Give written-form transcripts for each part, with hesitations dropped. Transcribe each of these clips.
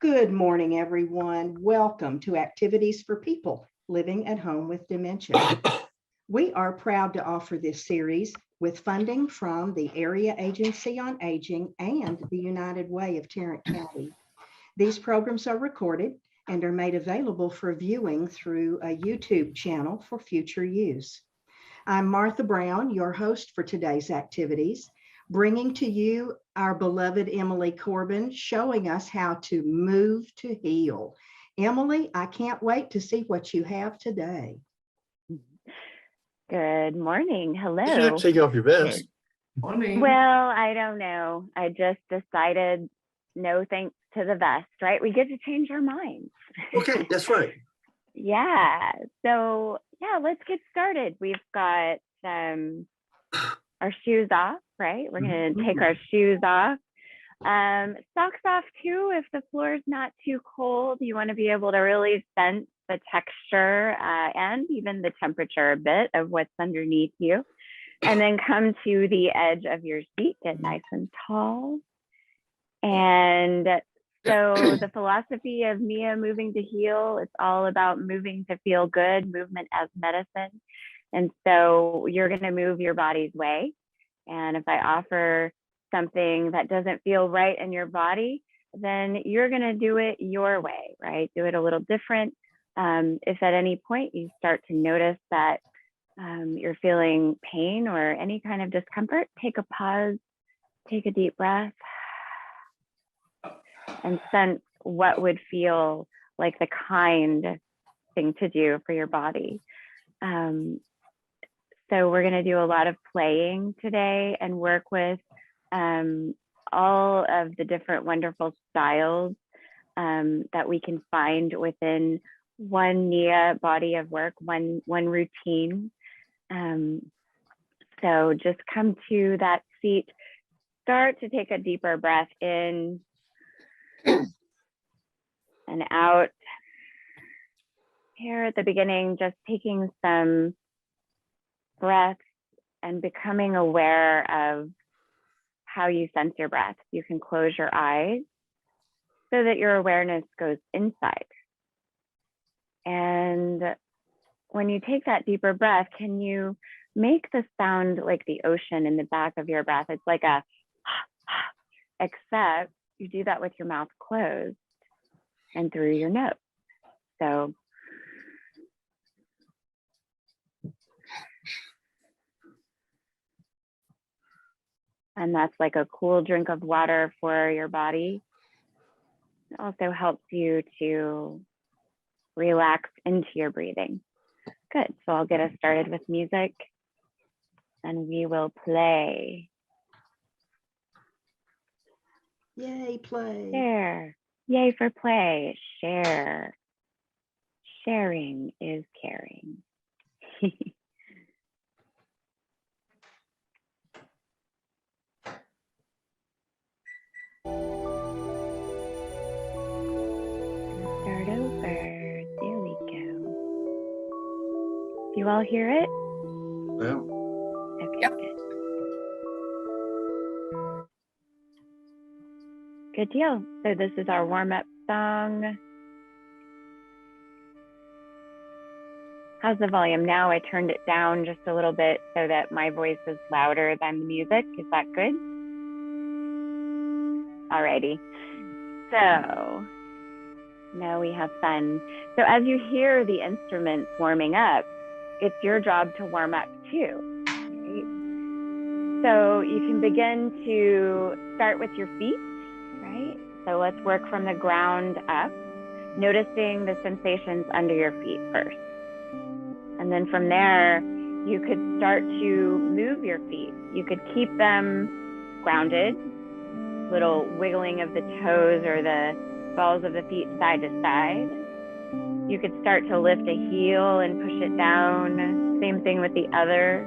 Good morning, everyone. Welcome to Activities for People Living at Home with Dementia. We are proud to offer this series with funding from the Area Agency on Aging and the United Way of Tarrant County. These programs are recorded and are made available for viewing through a YouTube channel for future use. I'm Martha Brown, your host for today's activities, bringing to you our beloved Emily Corbin, showing us how to move to heal. Emily, I can't wait to see what you have today. Good morning. Hello. You should take off your vest. Morning. Well, I don't know. I just decided no thanks to the vest, right? We get to change our minds. Okay, that's right. Yeah. So yeah, let's get started. We've got our shoes off, right? We're going to take our shoes off. Socks off too, if the floor is not too cold. You want to be able to really sense the texture and even the temperature a bit of what's underneath you. And then come to the edge of your seat, get nice and tall. And so the philosophy of Nia-Moving to Heal, it's all about moving to feel good, movement as medicine. And so you're going to move your body's way. And if I offer something that doesn't feel right in your body, then you're going to do it your way, right? Do it a little different. If at any point you start to notice that you're feeling pain or any kind of discomfort, take a pause, take a deep breath, and sense what would feel like the kind thing to do for your body. So we're going to do a lot of playing today and work with all of the different wonderful styles that we can find within one Nia body of work, one routine. So just come to that seat, start to take a deeper breath in and out. Here at the beginning, just taking some breaths and becoming aware of how you sense your breath. You can close your eyes so that your awareness goes inside. And when you take that deeper breath, can you make the sound like the ocean in the back of your breath? It's like a except you do that with your mouth closed and through your nose. So and that's like a cool drink of water for your body. It also helps you to relax into your breathing. Good. So I'll get us started with music and we will play. Yay, play. Share. Yay for play. Share. Sharing is caring. Start over. There we go. Do you all hear it? Well, Okay, Yep. good. Good deal. So this is our warm-up song. How's the volume now? I turned it down just a little bit so that my voice is louder than the music. Is that good? Alrighty. So now we have fun. So as you hear the instruments warming up, it's your job to warm up too. Right? So you can begin to start with your feet, right? So let's work from the ground up, noticing the sensations under your feet first. And then from there, you could start to move your feet. You could keep them grounded, little wiggling of the toes or the balls of the feet side to side. You could start to lift a heel and push it down. Same thing with the other.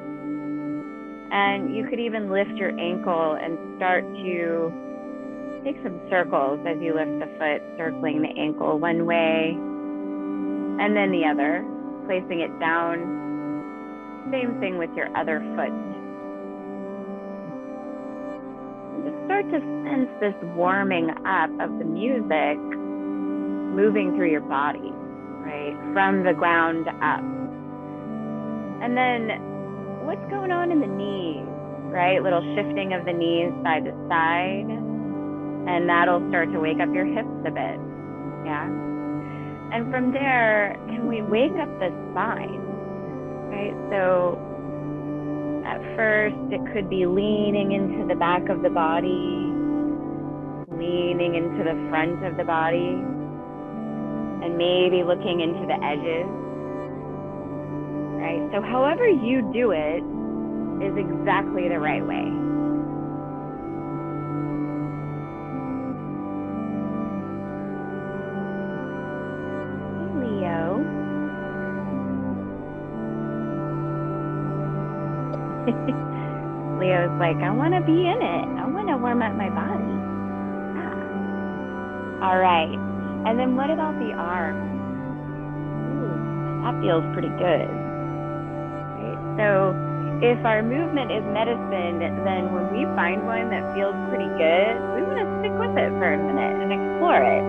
And you could even lift your ankle and start to take some circles as you lift the foot, circling the ankle one way and then the other, placing it down. Same thing with your other foot. And just start to sense this warming up of the music moving through your body, right? From the ground up. And then what's going on in the knees, right? Little shifting of the knees side to side. And that'll start to wake up your hips a bit, yeah? And from there, can we wake up the spine, right? So at first, it could be leaning into the back of the body, leaning into the front of the body, and maybe looking into the edges, right? So however you do it is exactly the right way. Leo's like, I want to be in it. I want to warm up my body. Ah. All right. And then what about the arms? Ooh, that feels pretty good. Right. So if our movement is medicine, then when we find one that feels pretty good, we want to stick with it for a minute and explore it.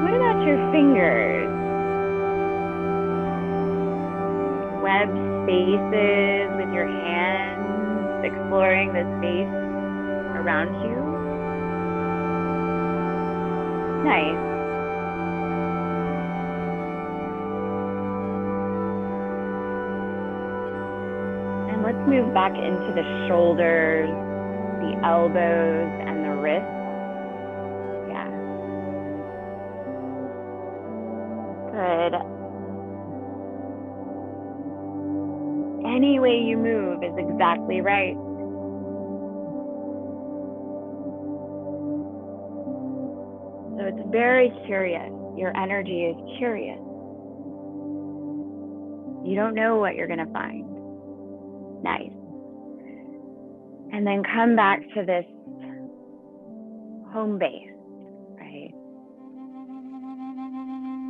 What about your fingers? Web spaces with your hands, exploring the space around you. Nice. And let's move back into the shoulders, the elbows, and the wrists. Yeah. Good. Any way you move is exactly right. So it's very curious. Your energy is curious. You don't know what you're going to find. Nice. And then come back to this home base, right?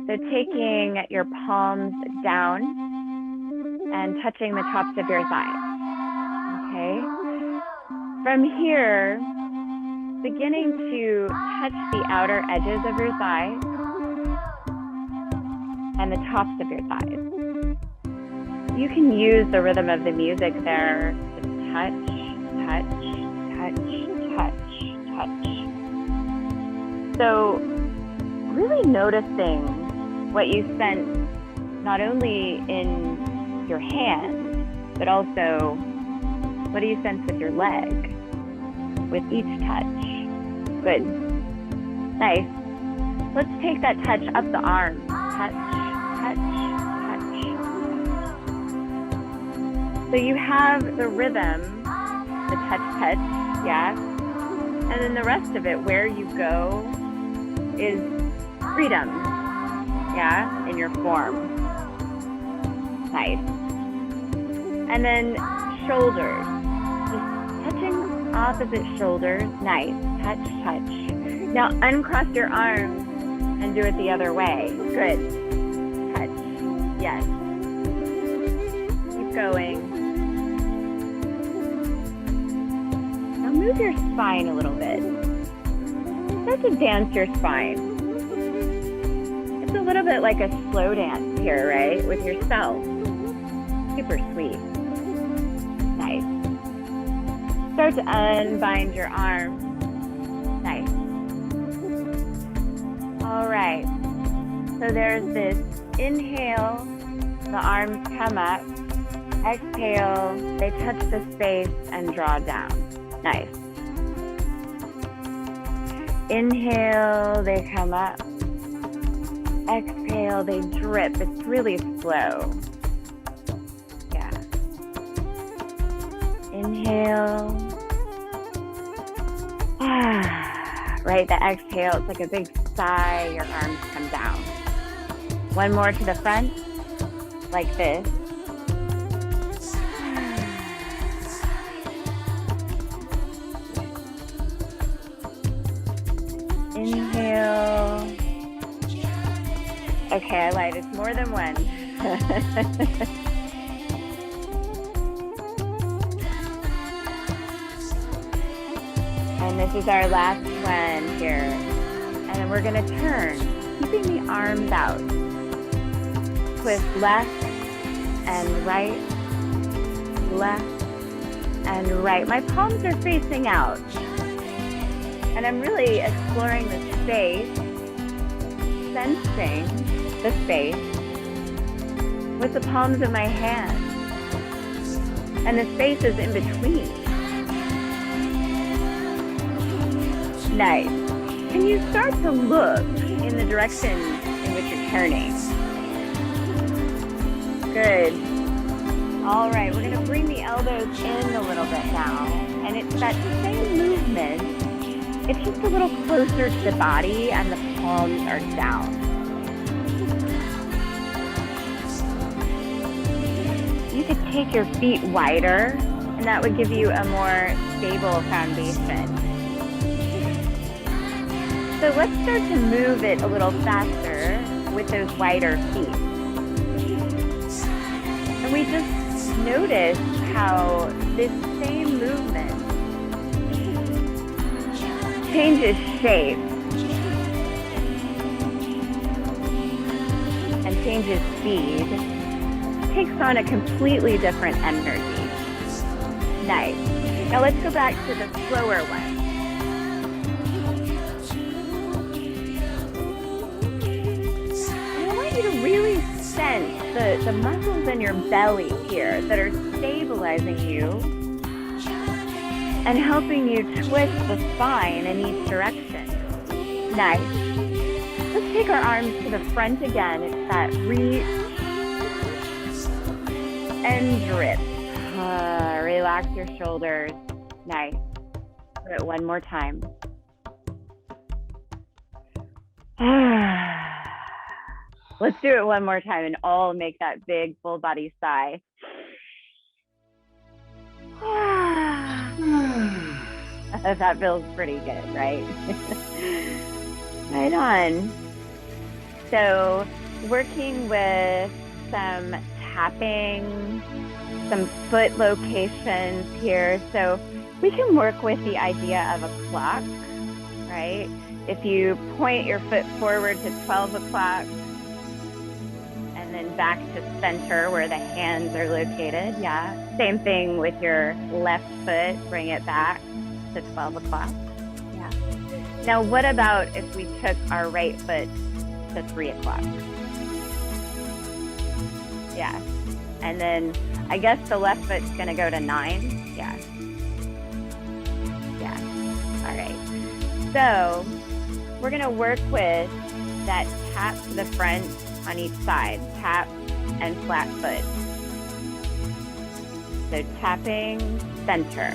So taking your palms down and touching the tops of your thighs, okay? From here, beginning to touch the outer edges of your thighs and the tops of your thighs. You can use the rhythm of the music there to touch, touch, touch, touch, touch. So really noticing what you sense not only in your hand, but also what do you sense with your leg with each touch? Good. Nice. Let's take that touch up the arm. Touch, touch, touch. So you have the rhythm, the touch, touch, yeah? And then the rest of it, where you go, is freedom, yeah, in your form. Nice. And then shoulders, just touching opposite shoulders. Nice. Touch, touch. Now uncross your arms and do it the other way. Good. Touch. Yes. Keep going. Now move your spine a little bit. Start to dance your spine. It's a little bit like a slow dance here, right? With yourself. Super sweet. Nice. Start to unbind your arms. Nice. All right. So there's this inhale, the arms come up. Exhale, they touch the space and draw down. Nice. Inhale, they come up. Exhale, they drip. It's really slow. Yeah. Inhale. Right, the exhale, it's like a big sigh. Your arms come down. One more to the front, like this. Inhale. Okay, I lied. It's more than one. And this is our last one here. And And then we're gonna turn, keeping the arms out. Twist left and right, left and right. My palms are facing out. And I'm really exploring the space, sensing the space with the palms of my hands. And the space is in between. Nice. Can you start to look in the direction in which you're turning? Good. All right, we're gonna bring the elbows in a little bit now. And it's that same movement. It's just a little closer to the body and the palms are down. You could take your feet wider and that would give you a more stable foundation. So let's start to move it a little faster with those wider feet. And we just notice how this same movement changes shape and changes speed, takes on a completely different energy. Nice. Now let's go back to the slower one. And I want you to really sense the muscles in your belly here that are stabilizing you and helping you twist the spine in each direction. Nice. Let's take our arms to the front again. It's that reach and drip. Relax your shoulders. Nice. Do it one more time. Let's do it one more time and all make that big full body sigh. That feels pretty good, right? Right on. So working with some tapping, some foot locations here. So we can work with the idea of a clock, right? If you point your foot forward to 12 o'clock and then back to center where the hands are located, yeah. Same thing with your left foot, bring it back to 12 o'clock, yeah. Now what about if we took our right foot to 3 o'clock? Yeah, and then I guess the left foot's gonna go to 9, yeah. Yeah, all right. So we're gonna work with that tap to the front on each side, tap and flat foot. So tapping, center,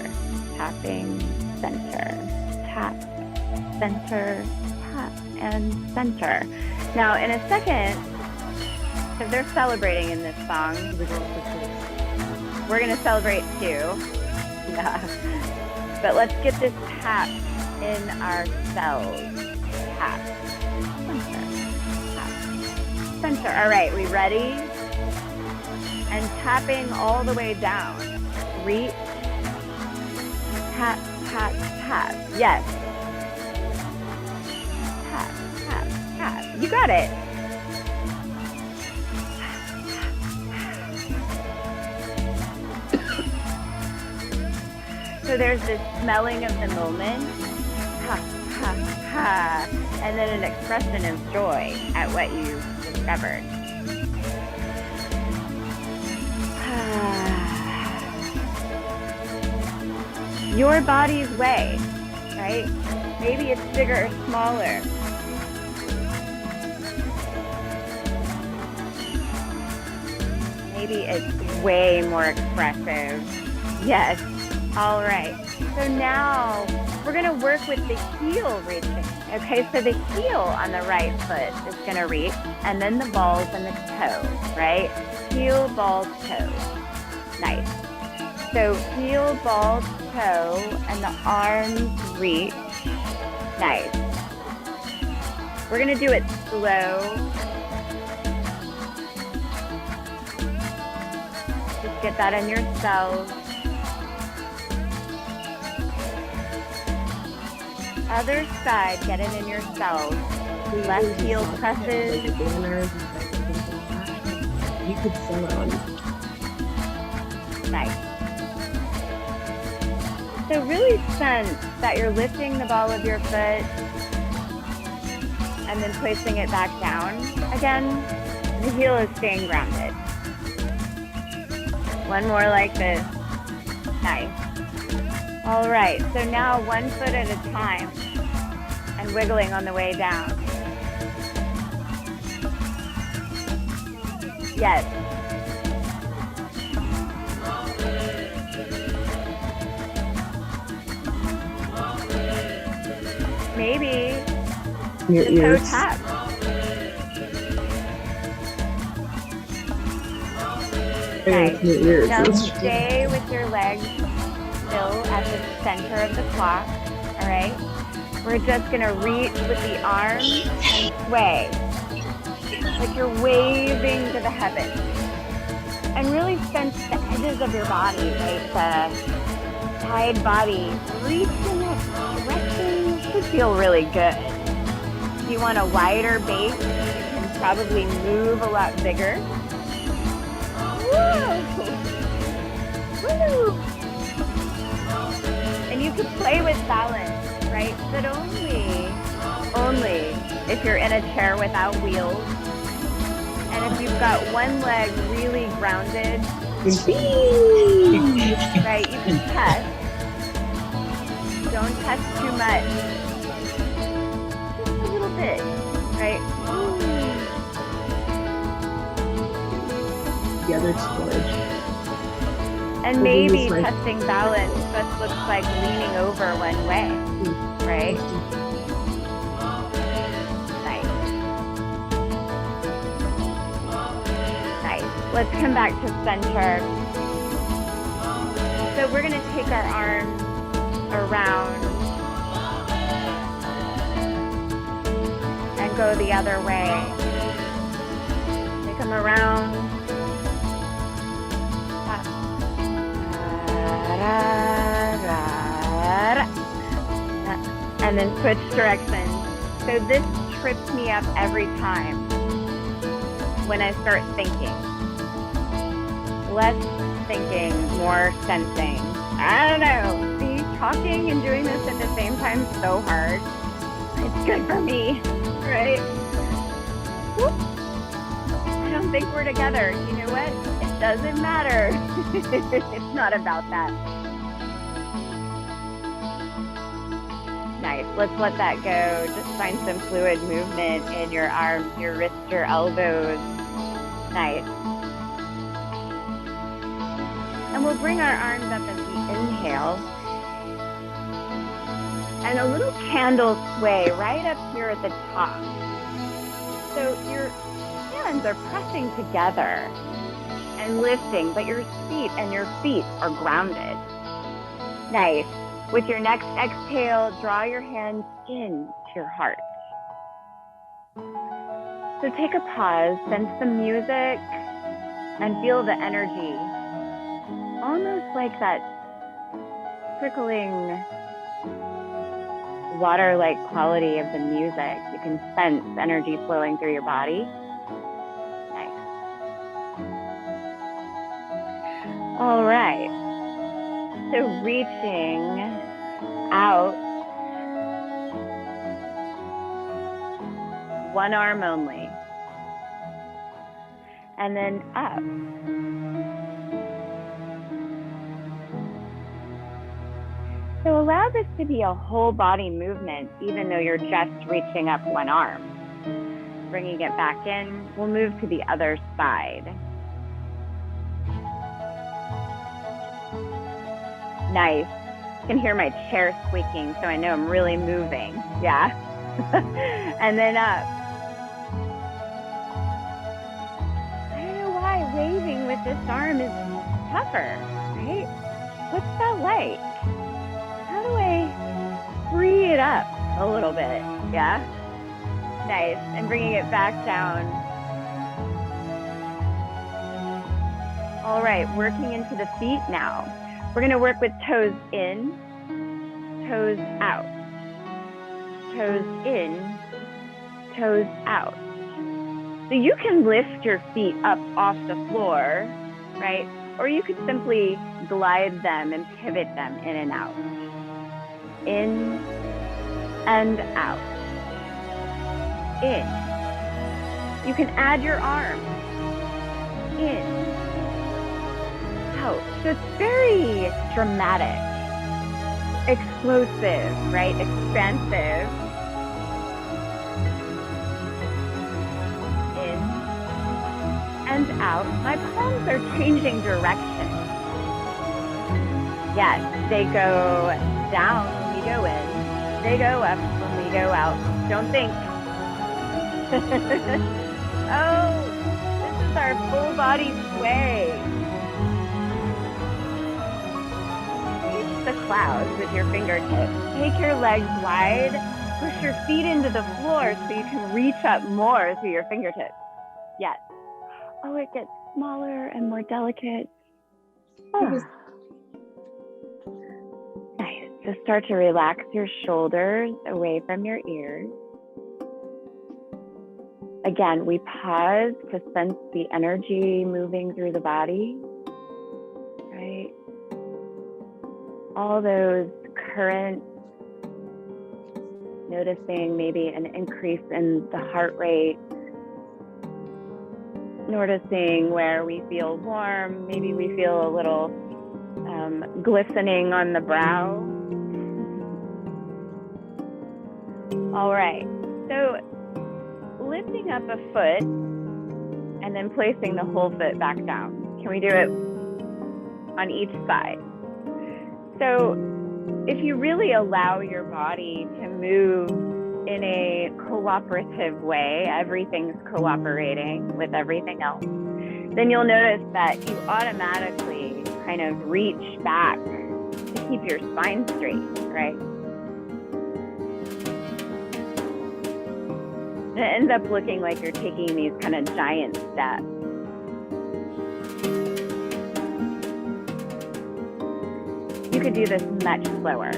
tapping, center, tap, center, tap, and center. Now in a second, because they're celebrating in this song, we're gonna celebrate too. Yeah. But let's get this tap in our cells. Tap, center, tap, center. All right, we ready? And tapping all the way down. Reach, tap, tap, tap. Yes. Tap, tap, tap. You got it. So there's this smelling of the moment, ha, ha, ha, and then an expression of joy at what you discovered. Your body's way, right? Maybe it's bigger or smaller. Maybe it's way more expressive. Yes. All right. So now we're going to work with the heel reaching. Okay, so the heel on the right foot is going to reach, and then the balls and the toe, right? Heel, ball, toe. Nice. So heel, ball, toe, and the arms reach. Nice. We're going to do it slow. Just get that in your cells. Other side, get it in yourselves. Left heel presses. You could sell it on. Nice. So really sense that you're lifting the ball of your foot and then placing it back down again. The heel is staying grounded. One more like this. Nice. All right, so now one foot at a time and wiggling on the way down. Yes. Maybe Your the toe ears. tap. Nice. Your ears. Now stay with your legs still at the center of the clock. All right. We're just gonna reach with the arms and sway, like you're waving to the heavens, and really sense the edges of your body, right? The side body reaching up, stretching. Should feel really good. If you want a wider base, you can probably move a lot bigger. Woo! Woo! And you could play with balance, right? But only if you're in a chair without wheels. And if you've got one leg really grounded, right? You can test. Don't test too much. Just a little bit, right? The other storage. And maybe testing balance just looks like leaning over one way, right? Nice. Nice. Let's come back to center. So we're going to take our arms around and go the other way. Take them around. And then switch directions. So this trips me up every time when I start thinking. Less thinking, more sensing. I don't know. See, talking and doing this at the same time is so hard. It's good for me, right? Whoop. I don't think we're together. You know what? It doesn't matter. It's not about that. Nice. Let's let that go. Just find some fluid movement in your arms, your wrists, your elbows. Nice. And we'll bring our arms up as we inhale. And a little candle sway right up here at the top. So your hands are pressing together and lifting, but your feet are grounded. Nice. With your next exhale, draw your hands into your heart. So take a pause, sense the music, and feel the energy. Almost like that trickling water-like quality of the music. You can sense energy flowing through your body. Nice. All right. So reaching out, one arm only, and then up. So allow this to be a whole body movement, even though you're just reaching up one arm. Bringing it back in, we'll move to the other side. Nice. You can hear my chair squeaking, so I know I'm really moving. Yeah. And then up. I don't know why waving with this arm is tougher, right? What's that like? How do I free it up a little bit? Yeah. Nice. And bringing it back down. All right, working into the feet now. We're going to work with toes in, toes out. toes in, toes out. So you can lift your feet up off the floor, right? Or you could simply glide them and pivot them in and out. In and out. In. You can add your arms. In. Out. So it's very dramatic, explosive, right? Expansive. In and out. My palms are changing direction. Yes, they go down when we go in. They go up when we go out. Don't think. Oh, this is our full body sway. Reach the clouds with your fingertips. Take your legs wide. Push your feet into the floor so you can reach up more through your fingertips. Yes. Oh, it gets smaller and more delicate. Oh. Nice. So start to relax your shoulders away from your ears. Again, we pause to sense the energy moving through the body, right? All those currents, noticing maybe an increase in the heart rate, noticing where we feel warm, maybe we feel a little glistening on the brow. All right, so lifting up a foot and then placing the whole foot back down. Can we do it on each side? So if you really allow your body to move in a cooperative way, everything's cooperating with everything else, then you'll notice that you automatically kind of reach back to keep your spine straight, right? And it ends up looking like you're taking these kind of giant steps. You could do this much slower.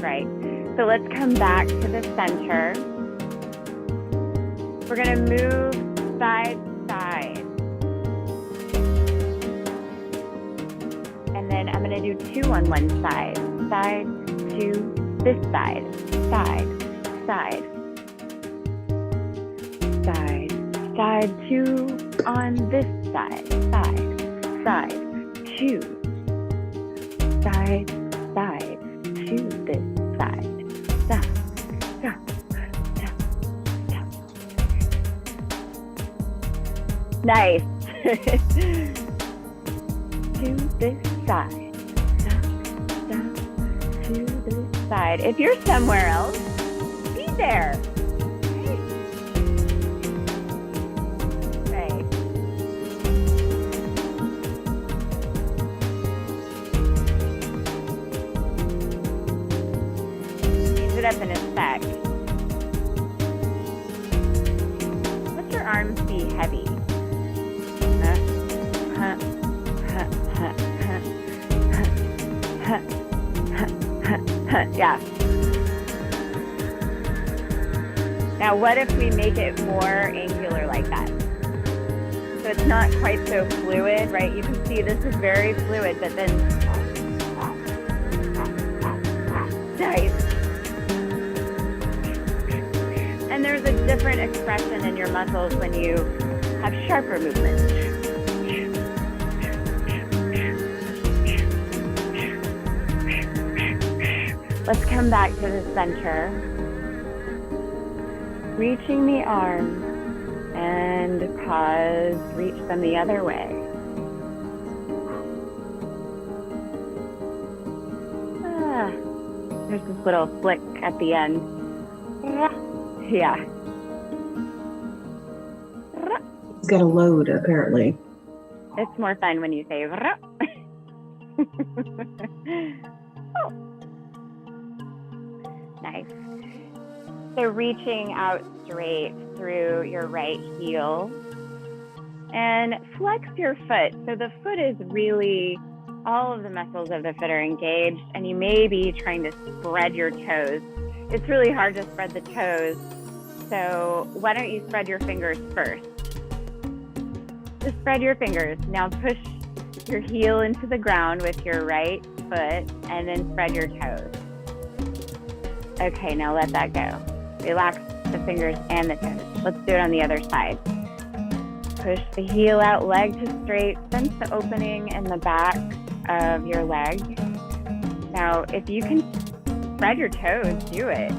Right, so let's come back to the center. We're gonna move side to side. And then I'm gonna do two on one side. Side to this side, side, side. Side, side, two on this side, side, side, two. Side, side, to this side. Stop, stop, stop, stop. Nice. To this side. Stop, stop, to this side. If you're somewhere else, be there. Right. It up in a sec. Let your arms be heavy. Yeah. Now, what if we make it more angular like that? So it's not quite so fluid, right? You can see this is very fluid, but then nice. And there's a different expression in your muscles when you have sharper movements. Let's come back to the center. Reaching the arms and pause, reach them the other way. There's this little flick at the end. Yeah. It's got a load, apparently. It's more fun when you say oh. Nice. So reaching out straight through your right heel. And flex your foot. So the foot is really, all of the muscles of the foot are engaged, and you may be trying to spread your toes. It's really hard to spread the toes. So why don't you spread your fingers first? Just spread your fingers. Now push your heel into the ground with your right foot and then spread your toes. Okay, now let that go. Relax the fingers and the toes. Let's do it on the other side. Push the heel out, leg to straight. Sense the opening in the back of your leg. Now, if you can spread your toes, do it.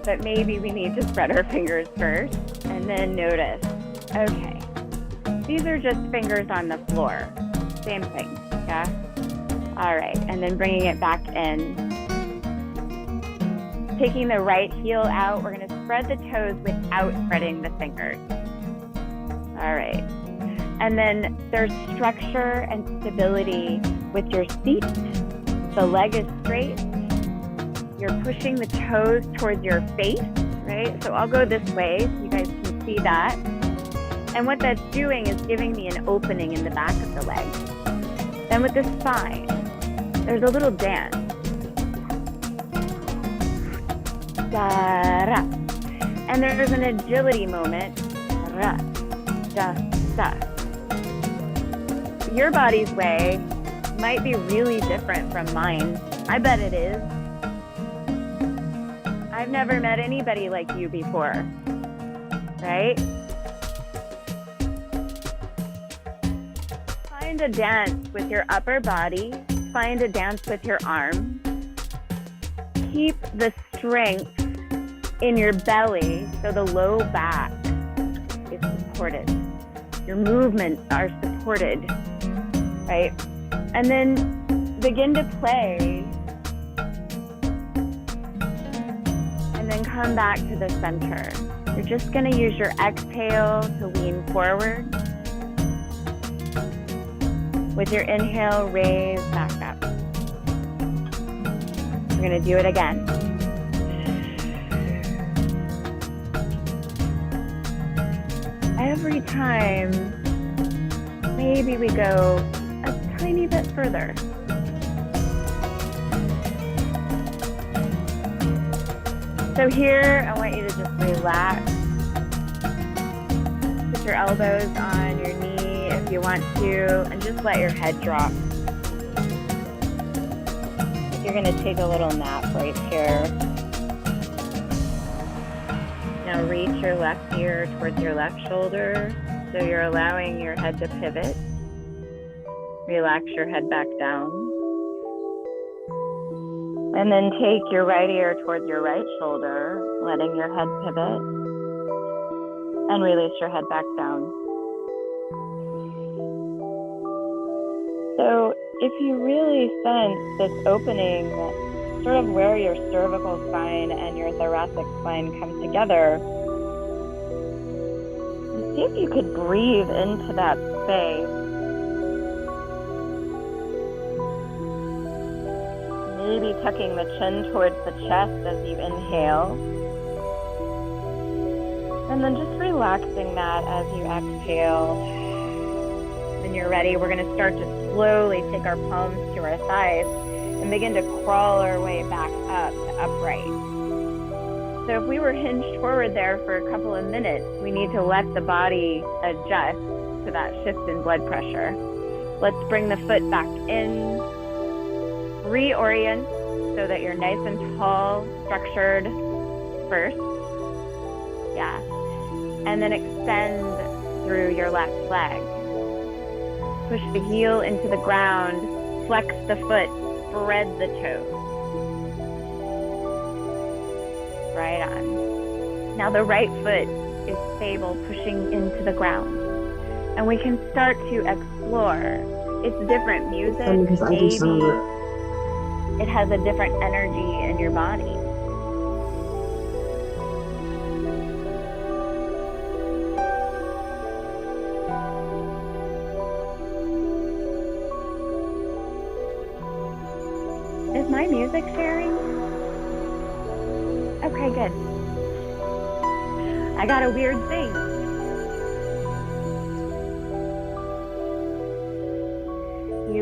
But maybe we need to spread our fingers first and then notice. Okay, these are just fingers on the floor. Same thing, yeah? All right, and then bringing it back in. Taking the right heel out, we're gonna spread the toes without spreading the fingers. All right, and then there's structure and stability with your seat. The leg is straight. You're pushing the toes towards your face, right? So I'll go this way so you guys can see that. And what that's doing is giving me an opening in the back of the leg. Then with the spine, there's a little dance. Da-ra. And there's an agility moment. Ra, da, da. Your body's way might be really different from mine. I bet it is. I've never met anybody like you before, right? Find a dance with your upper body. Find a dance with your arms. Keep the strength in your belly so the low back is supported. Your movements are supported, right? And then begin to play. And then come back to the center. You're just going to use your exhale to lean forward. With your inhale, raise back up. We're going to do it again. Every time, maybe we go a tiny bit further. So here, I want you to just relax. Put your elbows on your knee if you want to, and just let your head drop. You're going to take a little nap right here. Now reach your left ear towards your left shoulder, so you're allowing your head to pivot. Relax your head back down. And then take your right ear towards your right shoulder, letting your head pivot. And release your head back down. So if you really sense this opening, sort of where your cervical spine and your thoracic spine come together, see if you could breathe into that space. Maybe tucking the chin towards the chest as you inhale. And then just relaxing that as you exhale. When you're ready, we're going to start to slowly take our palms to our sides and begin to crawl our way back up to upright. So if we were hinged forward there for a couple of minutes, we need to let the body adjust to that shift in blood pressure. Let's bring the foot back in. Reorient so that you're nice and tall, structured first. Yeah. And then extend through your left leg. Push the heel into the ground, flex the foot, spread the toes. Right on. Now the right foot is stable, pushing into the ground. And we can start to explore. It's different music, maybe. It has a different energy in your body. Is my music sharing? Okay, good. I got a weird thing.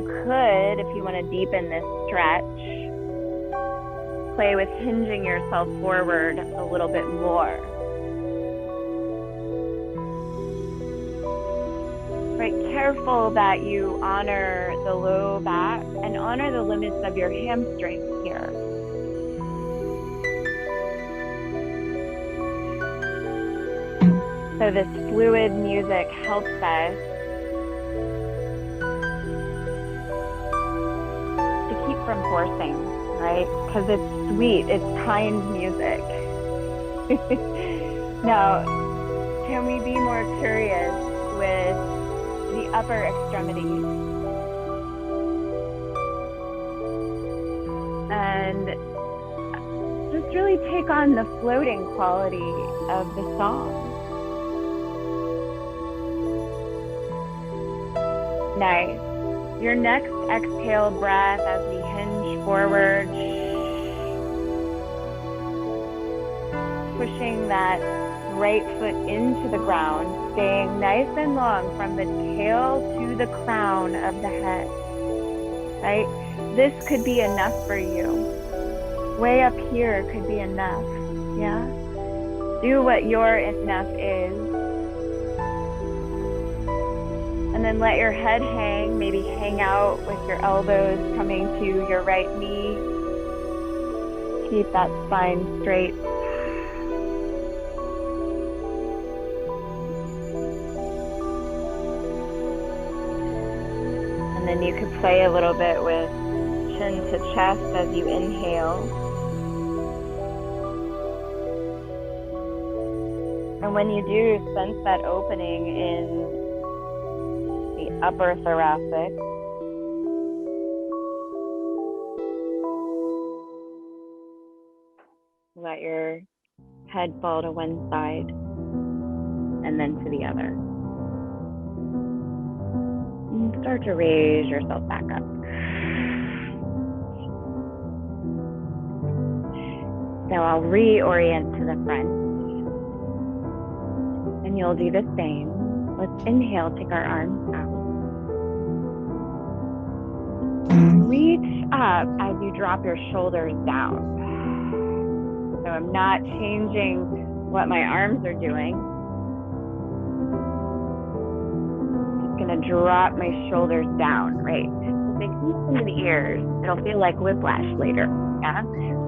you could, if you want to deepen this stretch, play with hinging yourself forward a little bit more. Right, careful that you honor the low back and honor the limits of your hamstrings here. So this fluid music helps us to keep from forcing, right? Because it's sweet, it's kind music. Now, can we be more curious with the upper extremities? And just really take on the floating quality of the song. Nice. Your next exhale breath as we hinge forward, pushing that right foot into the ground, staying nice and long from the tail to the crown of the head, right? This could be enough for you. Way up here could be enough, yeah? Do what your enough is. And then let your head hang, maybe hang out with your elbows coming to your right knee. Keep that spine straight. And then you could play a little bit with chin to chest as you inhale. And when you do, sense that opening in the upper thoracic. Let your head fall to one side and then to the other. And start to raise yourself back up. So I'll reorient to the front. And you'll do the same. Let's inhale, take our arms out. Reach up as you drop your shoulders down. So I'm not changing what my arms are doing. Just gonna drop my shoulders down, right? If they come into the ears, it'll feel like whiplash later, yeah?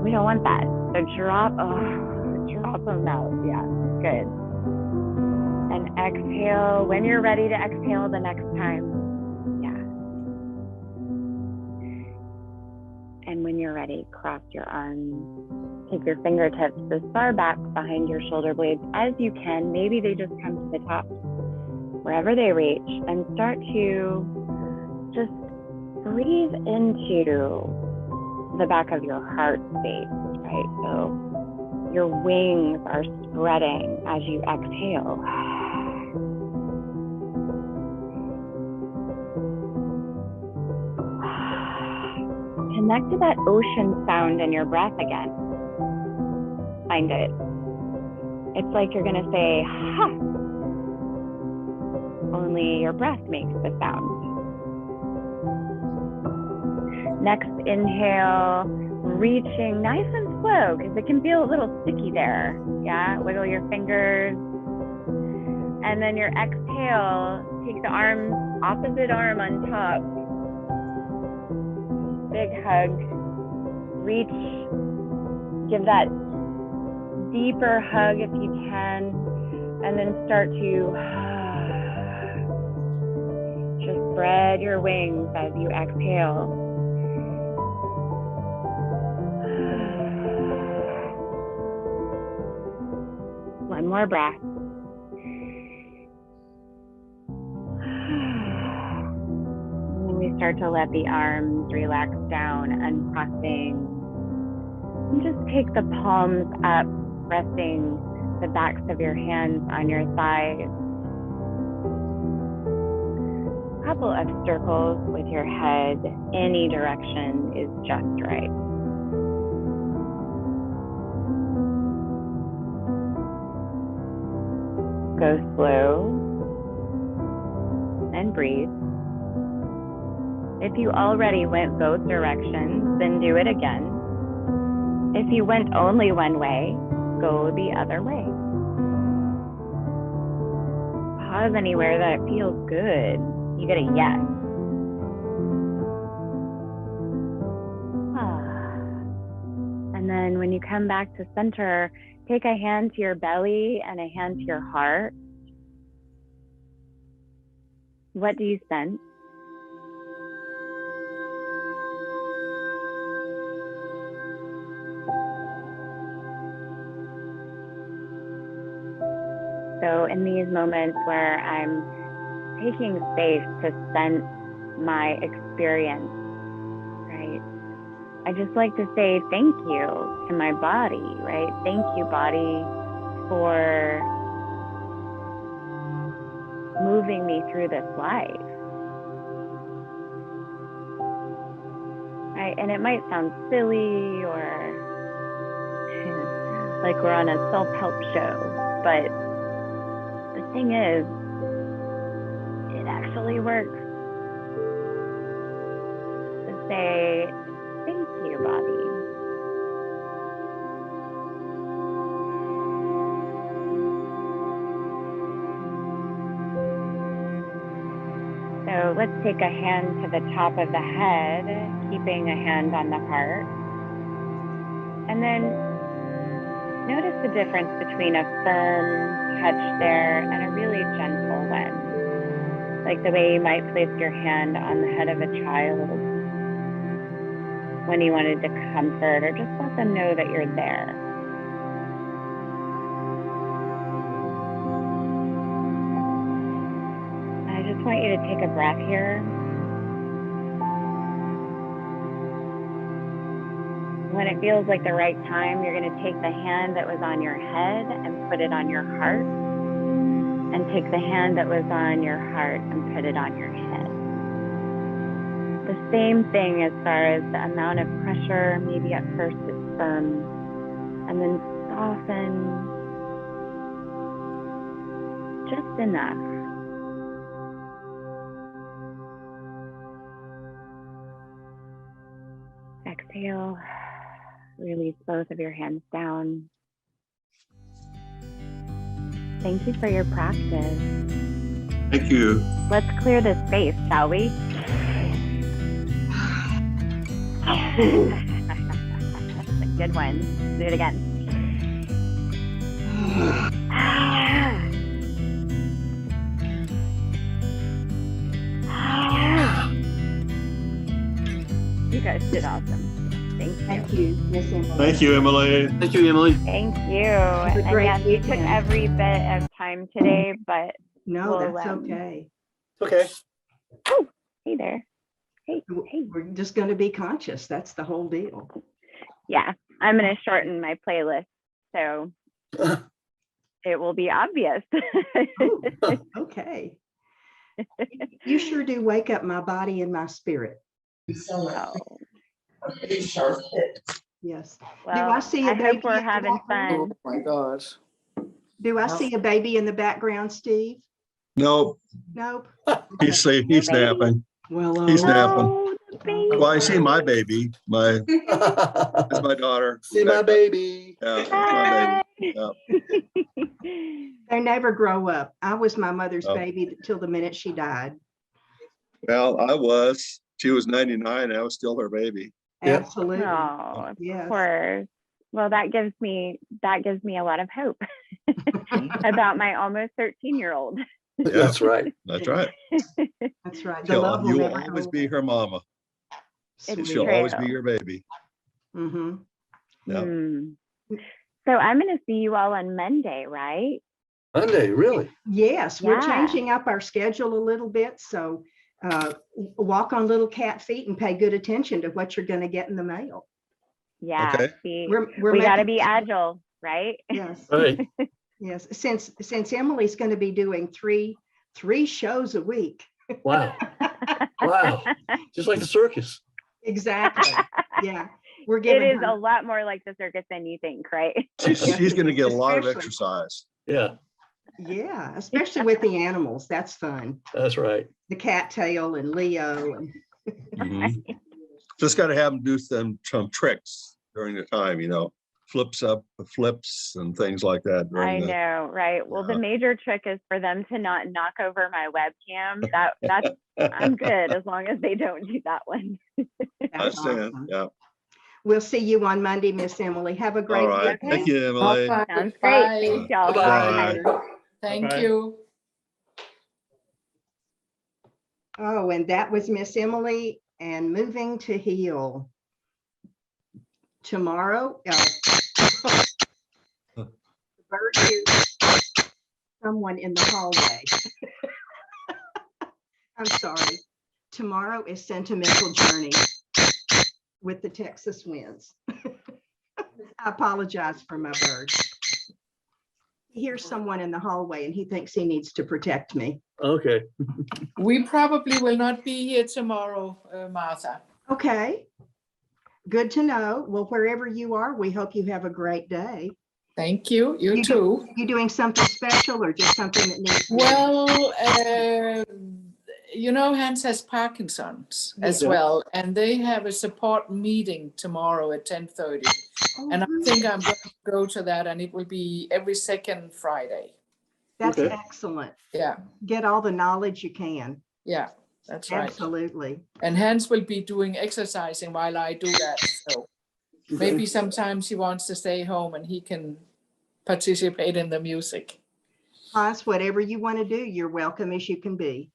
We don't want that. So drop them out, yeah, good. And exhale when you're ready to exhale the next time. Yeah. And when you're ready, cross your arms. Take your fingertips as far back behind your shoulder blades as you can. Maybe they just come to the top, wherever they reach. And start to just breathe into the back of your heart space, right? So your wings are spreading as you exhale. Connect to that ocean sound in your breath again. Find it. It's like you're gonna say, ha, only your breath makes the sound. Next inhale, reaching nice and slow, because it can feel a little sticky there. Yeah, wiggle your fingers. And then your exhale, take the arm, opposite arm on top. Big hug. Reach, give that deeper hug if you can, and then start to just spread your wings as you exhale. One more breath. And then we start to let the arms relax down, uncrossing. And just take the palms up, resting the backs of your hands on your thighs. A couple of circles with your head. Any direction is just right. Go slow and breathe. If you already went both directions, then do it again. If you went only one way, go the other way. Pause anywhere that it feels good. You get a yes. And then when you come back to center, take a hand to your belly and a hand to your heart. What do you sense? So in these moments where I'm taking space to sense my experience, right? I just like to say thank you to my body, right? Thank you, body, for moving me through this life. Right? And it might sound silly or like we're on a self-help show, but the thing is, it actually works to say, thank you, body. So let's take a hand to the top of the head, keeping a hand on the heart. And then notice the difference between a firm touch there and a really gentle one. Like the way you might place your hand on the head of a child when you wanted to comfort or just let them know that you're there. I just want you to take a breath here. When it feels like the right time, you're going to take the hand that was on your head and put it on your heart, and take the hand that was on your heart and put it on your head. The same thing as far as the amount of pressure. Maybe at first it's firm, and then soften just enough. Exhale. Release both of your hands down. Thank you for your practice. Thank you. Let's clear this space, shall we? That's a good one. Do it again. You guys did awesome. Thank you, Miss Emily. Thank you, Emily. Thank you, Emily. Thank you. a And great yes, we took weekend. every bit of time today, but No, We'll, that's okay. Okay. oh, hey there. Hey. We're just going to be conscious. That's the whole deal. Yeah, I'm going to shorten my playlist so it will be obvious. Oh, okay. You sure do wake up my body and my spirit. Oh, Yes. well, I see a I baby hope we're in the having background? fun. My gosh. Do I see a baby in the background, Steve? Nope, Nope. he's sleep. He's No baby? napping. Well, He's napping. Oh, the baby. Well, I see my baby. That's my daughter. See my baby. Yeah, that's my baby. Hi. they never grow up. I was my mother's Oh. baby till the minute she died. Well, I was. She was 99. I was still her baby. Yep. Absolutely. Oh, of Yes. course. Well, that gives me a lot of hope about my almost 13-year-old. That's right. That's right. That's right. The love will You will never always go be her mama. It's She'll true. always be your baby. Mm-hmm. Yeah. So I'm going to see you all on Monday, right? Monday, really? Yes, we're Yeah. changing up our schedule a little bit. So walk on little cat feet and pay good attention to what you're going to get in the mail. Yeah. Okay. See, We're we got to making- be agile, right? Yes. Right. Yes. Since Emily's going to be doing three shows a week. Wow. Wow. Just like the circus. Exactly. Yeah. We're It giving is her, a lot more like the circus than you think, right? She's going to get a lot of Especially- exercise. Yeah, yeah, especially with the animals. That's fun. that's right. The cattail and Leo and Mhm. Just got to have them do some tricks during the time, flips up, flips and things like that. I during the- know, right? Well, the Yeah. major trick is for them to not knock over my webcam. That's I'm good as long as they don't do that one. I That's understand. awesome. Yeah. We'll see you on Monday, Miss Emily. Have a great All right. day. Thank you, Emily. Bye. Sounds great. Bye. Thanks, y'all. Bye. Thank Bye-bye. you. Oh, and that was Miss Emily and moving to heal. Tomorrow, the bird hears someone in the hallway. I'm sorry. Tomorrow is Sentimental Journey with the Texas winds. I apologize for my bird. He hears someone in the hallway and he thinks he needs to protect me. Okay. We probably will not be here tomorrow, Martha. Okay. Good to know. Well, wherever you are, we hope you have a great day. Thank you. You too. You doing something special or just something that needs to be- Well, Hans has Parkinson's as Yeah. well, and they have a support meeting tomorrow at 10:30. Oh, And I really? think I'm going to go to that, and it will be every second Friday. That's Okay. excellent. Yeah, Get all the knowledge you can. yeah, that's right. Absolutely. And Hans will be doing exercising while I do that. So maybe sometimes he wants to stay home and he can participate in the music. Hans, whatever you want to do, you're welcome as you can be.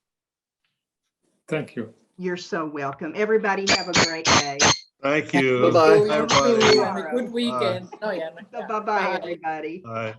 Thank you. You're so welcome. Everybody have a great day. Thank you. Bye-bye. So you Everybody. too, and a good weekend. Oh, yeah. Bye-bye, everybody. Bye.